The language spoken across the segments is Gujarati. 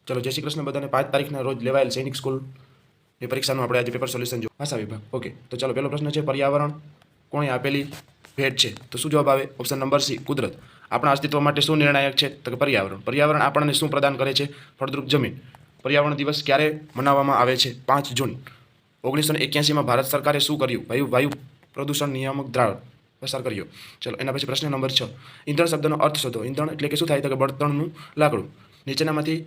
ચલો, જય શ્રી કૃષ્ણ બધાને. 5 તારીખના રોજ લેવાયેલ સૈનિક સ્કૂલની પરીક્ષાનું આપણે આજે પેપર સોલ્યુશન જો ભાષા વિભાગ. ઓકે, તો ચલો, પહેલો પ્રશ્ન છે પર્યાવરણ કોણે આપેલી ભેટ છે? તો શું જવાબ આવે? ઓપ્શન નંબર સી, કુદરત. આપણા અસ્તિત્વ માટે શું નિર્ણાયક છે? તો કે પર્યાવરણ. પર્યાવરણ આપણને શું પ્રદાન કરે છે? ફળદ્રુપ જમીન. પર્યાવરણ દિવસ ક્યારે મનાવવામાં આવે છે? 5 જૂન. 1981માં ભારત સરકારે શું કર્યું? વાયુ પ્રદૂષણ નિયામક ધારા પસાર કર્યો. ચલો, એના પછી પ્રશ્ન નંબર 6, ઈંધણ શબ્દનો અર્થ શોધો. ઈંધણ એટલે કે શું થાય? તો કે બળતણનું લાકડું. નીચેનામાંથી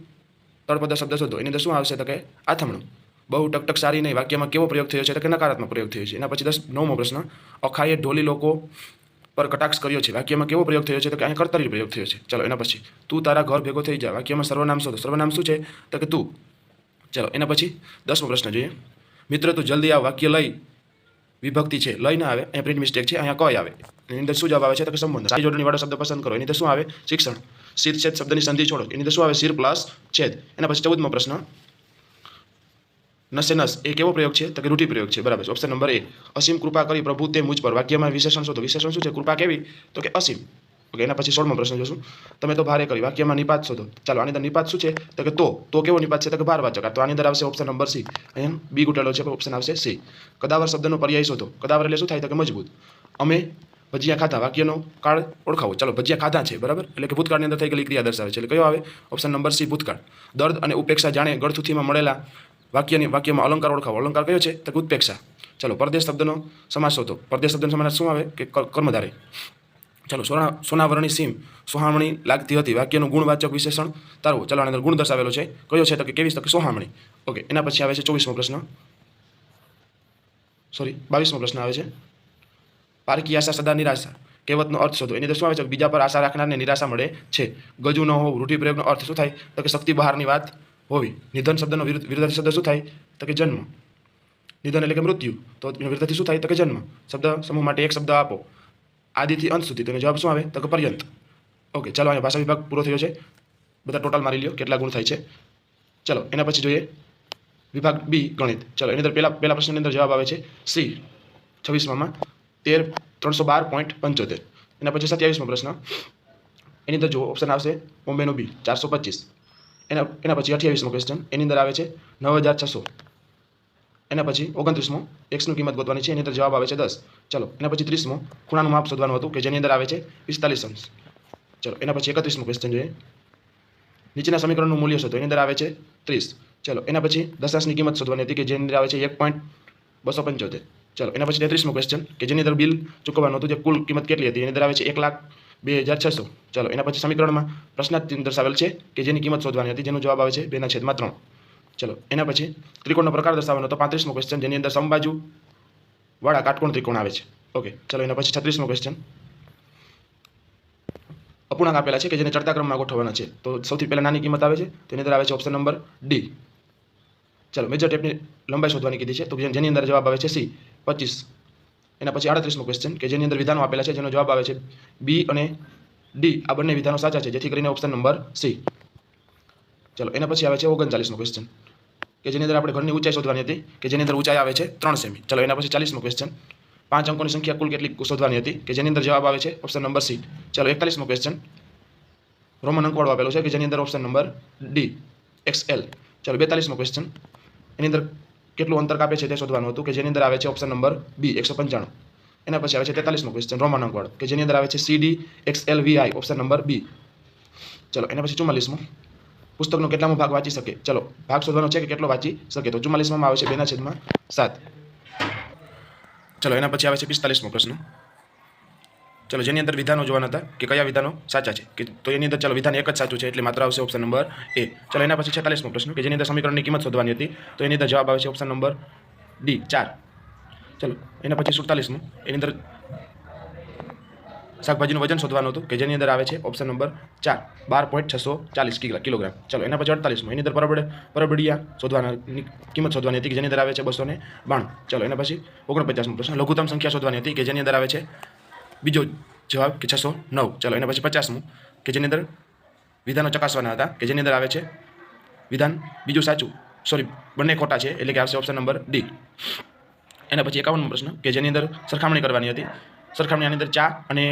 તળપદા શબ્દ શોધો. એની અંદર શું આવશે? તો કે આથમણું. બહુ ટકટક સારી નહીં વાક્યમાં કેવો પ્રયોગ થયો છે? તો કે નકારાત્મક પ્રયોગ થયો છે. એના પછી 9મો પ્રશ્ન, અખાએ ઢોલી લોકો પર કટાક્ષ કર્યો છે. વાક્યમાં કેવો પ્રયોગ થયો છે? તો કે અહીંયા કર્તરી પ્રયોગ થયો છે. ચલો, એના પછી તું તારા ઘર ભેગો થઈ જા. વાક્યમાં સર્વનામ શોધો. સર્વનામ શું છે? તો કે તું. ચલો, એના પછી 10મો પ્રશ્ન જોઈએ. મિત્ર તું જલ્દી આવ. વાક્ય લઈ વિભક્તિ છે, લઈ ના આવે, અહીંયા પ્રિન્ટ મિસ્ટેક છે, અહીંયા કઈ આવે. એની અંદર શું જવાબ આવે છે? તો કે સંબંધ. સારી જોડણી વાળો શબ્દ પસંદ કરો. એની અંદર શું આવે? શિક્ષણ. શીર છેદ શબ્દની સંધિ છોડો. એની અંદર શું આવે? શીર પ્લસ છેદ. એના પછી 14મો પ્રશ્ન, નસે નસ એ કેવો પ્રયોગ છે? તો કે રૂઢિ પ્રયોગ છે. બરાબર. ઓપ્શન નંબર એ, અસીમ કૃપા કરી પ્રભુ તે મુજ પર. વાક્યમાં વિશેષણ શોધો. વિશેષણ શું છે? કૃપા કેવી? તો કે અસીમ. ઓકે, એના પછી 16મો પ્રશ્ન જોશું. તમે તો ભારે કરી. વાક્યમાં નિપાત શોધો. ચાલો, આની અંદર નિપાત શું છે? તો કે તો કેવો નિપાત છે? તો કે ભારવાચક. તો આની અંદર આવશે ઓપ્શન નંબર સી. અહીંયા બી ગુટેલો છે, ઓપ્શન આવશે સી. કદાવર શબ્દનો પર્યાય શોધો. કદાવર એટલે શું થાય? તો કે મજબૂત. અમે ભજીયા ખાધા. વાક્યનો કાળ ઓળખાવો. ચાલો, ભજીયા ખાધા છે, બરાબર, એટલે કે ભૂતકાળની અંદર થઈ ગયેલી ક્રિયા દર્શાવે છે. એટલે કયો આવે? ઓપ્શન નંબર સી, ભૂતકાળ. દર્દ અને ઉપેક્ષા જાણે ગળથુથીમાં મળેલા. વાક્યમાં અલંકાર ઓળખાવો. અલંકાર કયો છે? તો કે ઉત્પેક્ષા. ચલો, પરદેશ શબ્દનો સમાસ શોધો. પરદેશ શબ્દનો સમાસ શું આવે? કે કર્મધારય. ચલો, સોનાવરણી સીમ સોહામણી લાગતી હતી. વાક્યનું ગુણવાચક વિશેષણ તારવો. ચલો, આની અંદર ગુણ દર્શાવેલો છે. કયો છે? તો કે કેવી? તો કે સોહામણી. ઓકે, એના પછી આવે છે 22મો પ્રશ્ન. 22મો પ્રશ્ન આવે છે, પારકી આશા સદા નિરાશા. કહેવતનો અર્થ શોધો. એની અંદર શું આવે છે? બીજા પર આશા રાખનારને નિરાશા મળે છે. ગજુ ન હોવું. રૂઢિપ્રયોગનો અર્થ શું થાય? તો કે શક્તિ બહારની વાત હોવી. નિધન શબ્દનો વિરુદ્ધાર્થી શબ્દ શું થાય? તો કે જન્મ. નિધન એટલે કે મૃત્યુ, તો વિરુદ્ધાર્થી શું થાય? તો કે જન્મ. શબ્દ સમૂહ માટે એક શબ્દ આપો આદિથી અંત સુધી. તેનો જવાબ શું આવે? તો કે પર્યંત. ઓકે, ચાલો, અહીંયા ભાષા વિભાગ પૂરો થયો છે. બધા ટોટલ મારી લ્યો કેટલા ગુણ થાય છે. ચલો, એના પછી જોઈએ વિભાગ બી, ગણિત. ચલો, એની અંદર પહેલા પ્રશ્નની અંદર જવાબ આવે છે સી, 26માં 312.75. એના પછી 27મો પ્રશ્ન. એની અંદર જો ઓપ્શન આવશે બોમ્બેનો બી, 425. એના પછી 28મો ક્વેશ્ચન. એની અંદર આવે છે 9600. એના પછી 29મો, એક્સની કિંમત ગોતવાની છે. એની અંદર જવાબ આવે છે 10. ચલો, એના પછી 30મો, ખૂણાનું માપ શોધવાનું હતું, કે જેની અંદર આવે છે 45 અંશ. ચલો, એના પછી 31મો ક્વેશ્ચન જોઈએ. નીચેના સમીકરણનું મૂલ્ય શોધો. એની અંદર આવે છે 30. ચલો, એના પછી દશાંશની કિંમત શોધવાની હતી, કે જેની અંદર આવે છે 1.275. ચલો, એના પછી 33મો ક્વેશ્ચન, કે જેની અંદર બિલ ચૂકવવાનું હતું, જે કુલ કિંમત કેટલી હતી? એની અંદર આવે છે 1,02,600. ચલો, એના પછી સમીકરણમાં પ્રશ્નાર્થ દર્શાવેલ છે, કે જેની કિંમત શોધવાની હતી, જેનો જવાબ આવે છે 2/3. ચલો, એના પછી ત્રિકોણનો પ્રકાર દર્શાવવાનો હતો, 35મો ક્વેશ્ચન, જેની અંદર સમબાજુ વાળા કાટકોણ ત્રિકોણ આવે છે. ઓકે, ચલો, એના પછી 36મો ક્વેશ્ચન. અપૂર્ણાંક આપેલા છે, કે જેને ચડતા ક્રમમાં ગોઠવવાના છે. તો સૌથી પહેલા નાની કિંમત આવે છે, તેની અંદર આવે છે ઓપ્શન નંબર ડી. ચલો, મેજર ટેપની લંબાઈ શોધવાની કીધી છે, તો જેની અંદર જવાબ આવે છે સી, 25. એના પછી 38મો ક્વેશ્ચન, કે જેની અંદર વિધાનો આપેલા છે, જેનો જવાબ આવે છે બી અને ડી. આ બંને વિધાનો સાચા છે, જેથી કરીને ઓપ્શન નંબર સી. ચલો, એના પછી આવે છે 39મો ક્વેશ્ચન, કે જેની અંદર આપણે ઘરની ઊંચાઈ શોધવાની હતી, કે જેની અંદર ઊંચાઈ આવે છે 3 સેમી. ચલો, એના પછી 40મો ક્વેશ્ચન. 5 અંકોની સંખ્યા કુલ કેટલી શોધવાની હતી, કે જેની અંદર જવાબ આવે છે ઓપ્શન નંબર સી. ચલો, 41મો ક્વેશ્ચન. રોમન અંકવાળો આપેલો છે, કે જેની અંદર ઓપ્શન નંબર ડી, XL. ચલો, 42મો ક્વેશ્ચન. એની અંદર કેટલું અંતર કાપે છે તે શોધવાનું હતું, કે જેની અંદર આવે છે ઓપ્શન નંબર બી, 195. એના પછી આવે છે 43મો ક્વેશ્ચન, રોમન અંકવાળો, કે જેની અંદર આવે છે CD XLVI, option number B. ચલો, એના પછી 44મો, પુસ્તકનો કેટલામો ભાગ વાંચી શકે. ચલો, ભાગ શોધવાનો છે, કે કેટલો વાંચી શકે. તો 44માં આવે છે 2/7. ચલો, એના પછી આવે છે 45મો પ્રશ્ન. ચલો, જેની અંદર વિધાનો જોવાના હતા, કે કયા વિધાનો સાચા છે, કે તો એની અંદર ચલો વિધાન એક જ સાચું છે, એટલે માત્ર આવશે ઓપ્શન નંબર એ. ચલો, એના પછી 46મો પ્રશ્ન, કે જેની અંદર સમીકરણની કિંમત શોધવાની હતી, તો એની અંદર જવાબ આવે છે ઓપ્શન નંબર ડી, 4. ચલો, એના પછી 47મો. એની અંદર શાકભાજીનું વજન શોધવાનું હતું, કે જેની અંદર આવે છે ઓપ્શન નંબર 4, 12.640 કિલોગ્રામ. ચલો, એના પછી 48મો. એની અંદર પરબડિયા શોધવાની કિંમત શોધવાની હતી, કે જેની અંદર આવે છે 292. ચલો, એના પછી 49મો પ્રશ્ન, લઘુત્તમ સંખ્યા શોધવાની હતી, કે જેની અંદર આવે છે બીજો જવાબ, કે 609. ચલો, એના પછી 50મું, કે જેની અંદર વિધાનો ચકાસવાના હતા, કે જેની અંદર આવે છે વિધાન બીજું સાચું, બંને ખોટા છે, એટલે કે આવશે ઓપ્શન નંબર ડી. એના પછી 51મો પ્રશ્ન, કે જેની અંદર સરખામણી કરવાની હતી. સરખામણીની અંદર ચા અને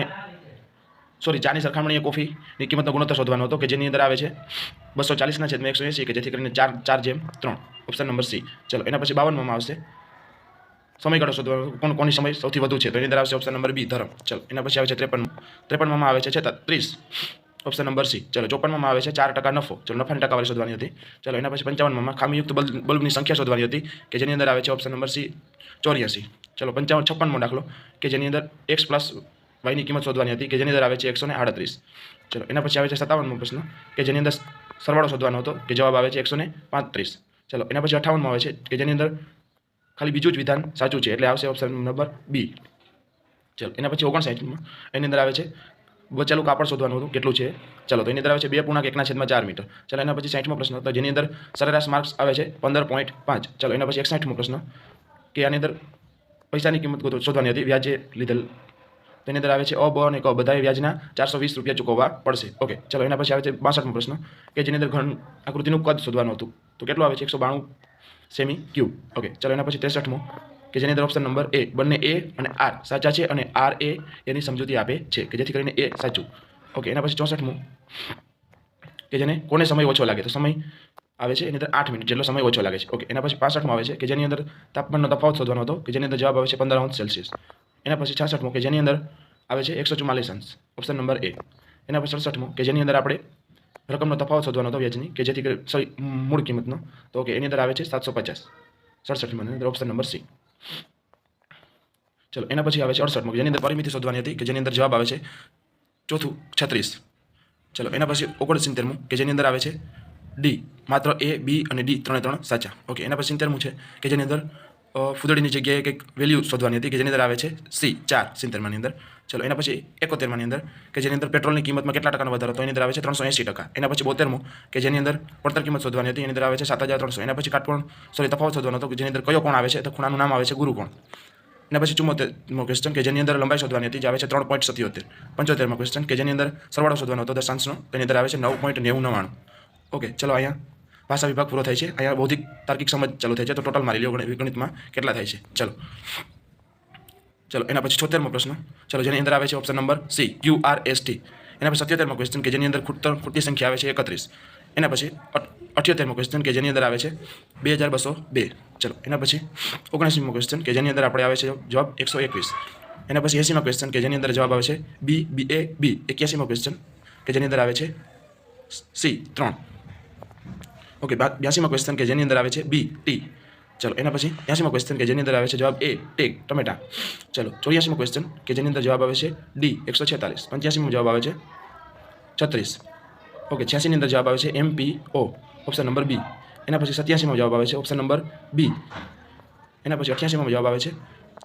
સોરી ચાની સરખામણીએ કોફીની કિંમતનો ગુણોત્તર શોધવાનો હતો કે જેની અંદર આવે છે 240/180 કે જેથી કરીને 4:3 ઓપ્શન નંબર સી. ચલો એના પછી 52માં આવશે સમયગાળો શોધવાનો કોની સમય સૌથી વધુ છે તો એની અંદર આવશે ઓપ્શન નંબર બી ધરમ. ચલો એના પછી આવે છે 53માં આવે છે 30 ઓપ્શન નંબર સી. ચલો 54માં આવે છે 4% નફો. ચલો નફાની ટકાવારી શોધવાની હતી. ચલો એના પછી 55માં ખામીયુક્ત બલ્બની સંખ્યા શોધવાની હતી કે જેની અંદર આવે છે ઓપ્શન નંબર સી 84. ચલો 56મો દાખલો કે જેની અંદર x + y ની કિંમત શોધવાની હતી કે જેની અંદર આવે છે 138. ચલો એના પછી આવે છે 57મો પ્રશ્ન કે જેની અંદર સરવાળો શોધવાનો હતો કે જવાબ આવે છે 135. ચલો એના પછી 58માં આવે છે કે જેની અંદર ખાલી બીજું જ વિધાન સાચું છે એટલે આવશે ઓપ્શન નંબર બી. ચલો એના પછી 59માં એની અંદર આવે છે બચેલું કાપડ શોધવાનું હતું કેટલું છે. ચલો તો એની અંદર આવે છે 2.1/4 મીટર. ચલો એના પછી 60મો પ્રશ્ન તો જેની અંદર સરેરાશ માર્ક્સ આવે છે 15.5. ચલો એના પછી 61મો પ્રશ્ન કે આની અંદર પૈસાની કિંમત શોધવાની હતી વ્યાજે લીધેલ તો એની અંદર આવે છે અ બ અને ક બધાએ વ્યાજના 420 રૂપિયા ચૂકવવા પડશે. ઓકે ચલો એના પછી આવે છે 62મો પ્રશ્ન કે જેની અંદર ઘન આકૃતિનું કદ શોધવાનું હતું તો કેટલું આવે છે 192 સેમી ક્યુબ. ઓકે ચલો એના પછી 63મો કે જેની અંદર ઓપ્શન નંબર એ બંને એ અને આર સાચા છે અને આર એ એની સમજૂતી આપે છે કે જેથી કરીને એ સાચું. ઓકે એના પછી 64મું કે જેને કોને સમય ઓછો લાગે તો સમય આવે છે એની અંદર 8 મિનિટ જેટલો સમય ઓછો લાગે છે. ઓકે એના પછી 65મો આવે છે કે જેની અંદર તાપમાનનો તફાવત શોધવાનો હતો કે જેની અંદર જવાબ આવે છે 15°C. એના પછી 66મો કે જેની અંદર આવે છે 144 ઓપ્શન નંબર એ. એના પછી 67મો કે જેની અંદર આપણે રકમનો તફાવત શોધવાનો હતો વ્યાજની કે જેથી કરી મૂળ કિંમતનો તો ઓકે એની અંદર આવે છે 750. 67માં અંદર ઓપ્શન નંબર સી. ચલો એના પછી આવે છે 68મો જેની અંદર પરિમિતિ શોધવાની હતી કે જેની અંદર જવાબ આવે છે ચોથું 36. ચલો એના પછી 69મું કે જેની અંદર આવે છે ડી માત્ર એ બી અને ડી ત્રણે સાચા. ઓકે એના પછી 70મું છે કે જેની અંદર ફૂદડીની જગ્યાએ કંઈક વેલ્યુ શોધવાની હતી કે જેની અંદર આવે છે સી 4 70માની અંદર. ચલો એના પછી 71માની અંદર કે જેની અંદર પેટ્રોલની કિંમતમાં કેટલા ટકાનો વધારો તો એની અંદર આવે છે 380%. એના પછી 72મું કે જેની અંદર પડતર કિંમત શોધવાની હતી એની અંદર આવે છે 7300. એના પછી કાટકોણ તફાવત શોધવાનો હતો કે જેની અંદર કયો કોણ આવે છે તો ખૂણાનું નામ આવે છે ગુરુકોણ. એના પછી 74મો ક્વેશ્ચન કે જેની અંદર લંબાઈ શોધવાની હતી જે આવે છે 3.77. 75મો ક્વેશ્ચન કે જેની અંદર સરવાળો શોધવાનો હતો દશાંશનો તેની અંદર આવે છે 9.99. ઓકે ચલો અહીંયા ભાષા વિભાગ પૂરો થાય છે. અહીંયા બૌદ્ધિક તાર્કિક સમજ ચાલુ થાય છે તો ટોટલ મારી લ્યો ગણિતમાં કેટલા થાય છે. ચલો એના પછી 76મો પ્રશ્ન ચલો જેની અંદર આવે છે ઓપ્શન નંબર સી QRST. એના પછી 77મો ક્વેશ્ચન કે જેની અંદર ખૂટતી સંખ્યા આવે છે 31. એના પછી 78મો ક્વેશ્ચન કે જેની અંદર આવે છે 2202. ચલો એના પછી 79મો ક્વેશ્ચન કે જેની અંદર આપણે આવે છે જવાબ 121. એના પછી 80મો ક્વેશ્ચન કે જેની અંદર જવાબ આવે છે B. 81મો ક્વેશ્ચન કે જેની અંદર આવે છે સી 3. ઓકે 82મો ક્વેશ્ચન કે જેની અંદર આવે છે બી ટી. ચલો એના પછી 80મો ક્વેશ્ચન કે જેની અંદર આવે છે જવાબ એ ટેક ટમેટા. ચલો 84મો ક્વેશ્ચન કે જેની અંદર જવાબ આવે છે ડી 146. 85મો જવાબ આવે છે 36. ઓકે 86ની અંદર જવાબ આવે છે MPO ઓપ્શન નંબર બી. એના પછી 87મો જવાબ આવે છે ઓપ્શન નંબર બી. એના પછી 88મો જવાબ આવે છે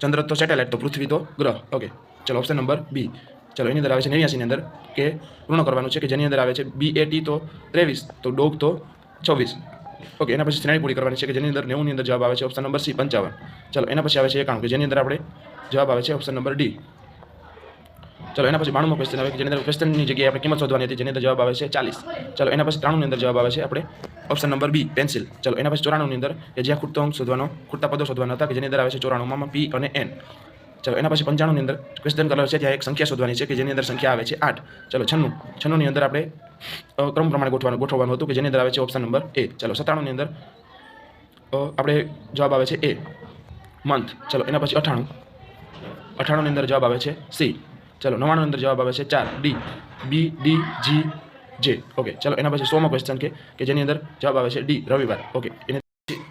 ચંદ્ર તો સેટેલાઇટ તો પૃથ્વી તો ગ્રહ. ઓકે ચલો ઓપ્શન નંબર બી. ચલો એની અંદર આવે છે 89ની અંદર કે પૂર્ણ કરવાનું છે કે જેની અંદર આવે છે BAT તો 23 તો ડોગ તો 26. ઓકે એના પછી શ્રેણી પૂરી કરવાની છે કે જેની અંદર 90ની અંદર જવાબ આવે છે ઓપ્શન નંબર સી 55. ચલો એના પછી આવે છે 91 કે જેની અંદર આપણે જવાબ આવે છે ઓપ્શન નંબર ડી. ચલો એના પછી 92મો ક્વેશ્ચન આવે કે જેની અંદર ક્વેશ્ચનની જગ્યાએ આપણે કિંમત શોધવાની હતી જેની અંદર જવાબ આવે છે 40. ચલો એના પછી 93ની અંદર જવાબ આવે છે આપણે ઓપ્શન નંબર બી પેન્સિલ. ચલો એના પછી 94ની અંદર કે જ્યાં ખૂટતા પદો શોધવાના હતા કે જેની અંદર આવે છે 94માં P અને N. ચલો એના પછી 95ની અંદર ક્વેશ્ચન કલર છે ત્યાં એક સંખ્યા શોધવાની છે કે જેની અંદર સંખ્યા આવે છે 8. ચલો 96ની અંદર આપણે ક્રમ પ્રમાણે ગોઠવવાનું હતું કે જેની અંદર આવે છે ઓપ્શન નંબર એ. ચલો 97ની અંદર આપણે જવાબ આવે છે એ મંથ. ચલો એના પછી 98ની અંદર જવાબ આવે છે સી. ચલો 99ની અંદર જવાબ આવે છે 4 D B D G J. Okay ચલો એના પછી 100મો ક્વેશ્ચન કે જેની અંદર જવાબ આવે છે ડી રવિવાર. ઓકે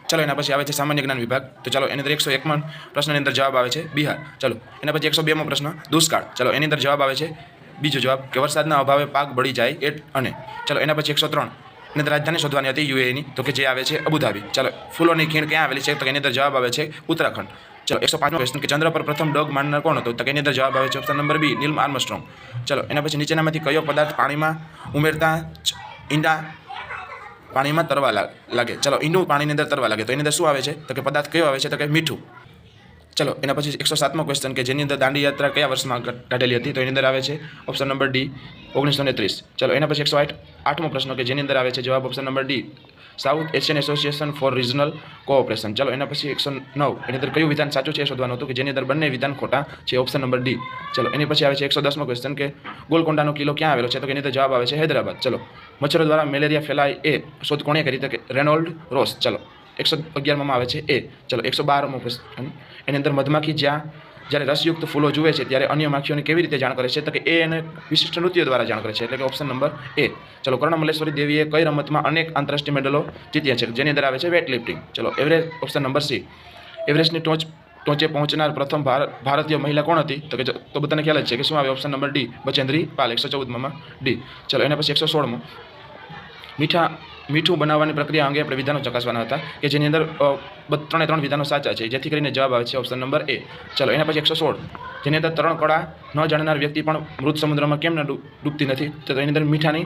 ચલો એના પછી આવે છે સામાન્ય જ્ઞાન વિભાગ તો ચલો એની અંદર 101મો પ્રશ્નની અંદર જવાબ આવે છે બિહાર. ચલો એના પછી 102મો પ્રશ્ન દુષ્કાળ. ચલો એની અંદર જવાબ આવે છે બીજો જવાબ કે વરસાદના અભાવે પાક બળી જાય અને ચલો એના પછી 103 એની અંદર રાજધાની શોધવાની હતી UAEની તો કે જે આવે છે અબુધાબી. ચલો ફૂલોની ખીણ ક્યાં આવેલી છે તો એની અંદર જવાબ આવે છે ઉત્તરાખંડ. ચલો 105મો ક્વેશ્ચન કે ચંદ્ર પર પ્રથમ ડગ માંડનાર કોણ હતો તો એની અંદર જવાબ આવે છે option number B Neil Armstrong. ચલો એના પછી નીચેનામાંથી કયો પદાર્થ પાણીમાં ઉમેરતા ઈંડા પાણીમાં તરવા લાગે. ચલો ઈંડું પાણીની અંદર તરવા લાગે તો એની અંદર શું આવે છે તો કે પદાર્થ કયો આવે છે તો કે મીઠું. ચલો એના પછી 107મો ક્વેશ્ચન કે જેની અંદર દાંડી યાત્રા કયા વર્ષમાં કાઢેલી હતી તો એની અંદર આવે છે ઓપ્શન નંબર ડી 1930. ચલો એના પછી 108મો પ્રશ્ન કે જેની અંદર આવે છે જવાબ option number D south Asian association four regional cooperation. ચલો એના પછી 109 એની અંદર કયું વિધાન સાચું છે એ શોધવાનું હતું કે જેની અંદર બંને વિધાન ખોટા છે ઓપ્શન નંબર ડી. ચલો એની પછી આવે છે 110મો ક્વેશ્ચન કે ગોલકોંડાનો કિલ્લો ક્યાં આવેલો છે તો એની અંદર જવાબ આવે છે હૈદરાબાદ. ચલો મચ્છરો દ્વારા મેલેરિયા ફેલાય એ શોધ કોણે કરી તો કે રેનોલ્ડ રોસ. ચલો 111માં આવે છે એ. ચલો 112મો ક્વેશ્ચન એની અંદર મધમાખી જ્યારે રસયુક્ત ફૂલો જુએ છે ત્યારે અન્ય માખીઓને કેવી રીતે જાણ કરે છે તો કે એ એને વિશિષ્ટ નૃત્ય દ્વારા જાણ કરે છે એટલે કે ઓપ્શન નંબર એ. ચલો કર્ણમલ્લેશ્વરી દેવીએ કઈ રમતમાં અનેક આંતરરાષ્ટ્રીય મેડલો જીત્યા છે જેની અંદર આવે છે વેટ લિફ્ટિંગ. ચલો એવરેસ્ટ ઓપ્શન નંબર સી. એવરેસ્ટની ટોચે પહોંચનાર પ્રથમ ભારતીય મહિલા કોણ હતી તો બધાને ખ્યાલ જ છે કે શું આવે option number D Bachendri Pal. 114માં D. ચલો એના પછી 116મો મીઠું બનાવવાની પ્રક્રિયા અંગે આપણે વિધાનો ચકાસવાના હતા કે જેની અંદર ત્રણ વિધાનો સાચા છે જેથી કરીને જવાબ આવે છે ઓપ્શન નંબર એ. ચલો એના પછી 116 જેની અંદર તરણ કળા ન જાણનાર વ્યક્તિ પણ મૃત સમુદ્રમાં કેમ ડૂબતી નથી તો એની અંદર મીઠાની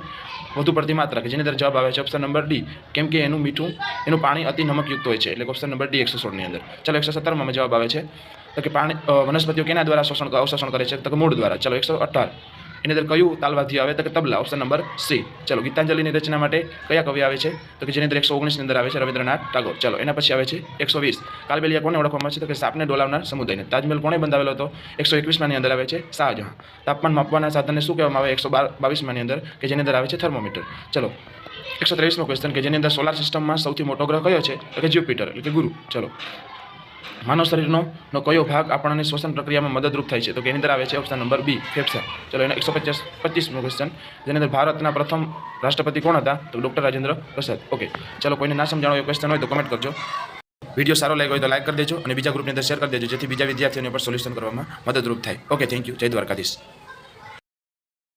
વધુ પડતી માત્રા કે જેની અંદર જવાબ આવે છે ઓપ્શન નંબર ડી કેમ કે એનું પાણી અતિ નમકયુક્ત હોય છે એટલે ઓપ્શન નંબર ડી 116ની અંદર. ચલો 117માં જવાબ આવે છે તો કે પાણી વનસ્પતિઓ કેના દ્વારા અવશોષણ કરે છે તો કે મૂળ દ્વારા. ચલો 118 એની અંદર કયું તાલવાદ્ય આવે તો કે તબલા ઓપ્શન નંબર સી. ચલો ગીતાંજલિની રચના માટે કયા કવિ આવે છે તો કે જેની અંદર 119ની અંદર આવે છે રવિન્દ્રનાથ ટાગોર. ચલો એના પછી આવે છે 120 કાલબેલિયા કોને ઓળખવામાં આવે છે તો કે સાપને ડોલાવનાર સમુદાયને. તાજમહેલ કોણે બંધાવેલો હતો 121માની અંદર આવે છે શાહજહાં. તાપમાન માપવાના સાધનને શું કહેવામાં આવે 122માની અંદર કે જેની અંદર આવે છે થર્મોમીટર. ચલો 123મો ક્વેશ્ચન કે જેની અંદર સોલાર સિસ્ટમમાં સૌથી મોટો ગ્રહ કયો છે તો કે જ્યુપિટર એટલે કે ગુરુ. ચલો માનવ શરીરનો કયો ભાગ આપણને શ્વસન પ્રક્રિયામાં મદદરૂપ થાય છે તો કે એની અંદર આવે છે ઓપ્શન નંબર બી ફેફસા. ચલો એના 125મો ક્વેશ્ચન જેની અંદર ભારતના પ્રથમ રાષ્ટ્રપતિ કોણ હતા તો ડૉક્ટર રાજેન્દ્ર પ્રસાદ. ઓકે ચલો કોઈને ના સમજાણો એ ક્વેશ્ચન હોય તો કમેન્ટ કરજો. વિડીયો સારો લાગ્યો હોય તો લાઈક કરી દેજો અને બીજા ગ્રુપની અંદર શેર કરી દેજો જેથી બીજા વિદ્યાર્થીઓને પણ સોલ્યુશન કરવામાં મદદરૂપ થાય. Okay thank you. જય દ્વારકાધીશ.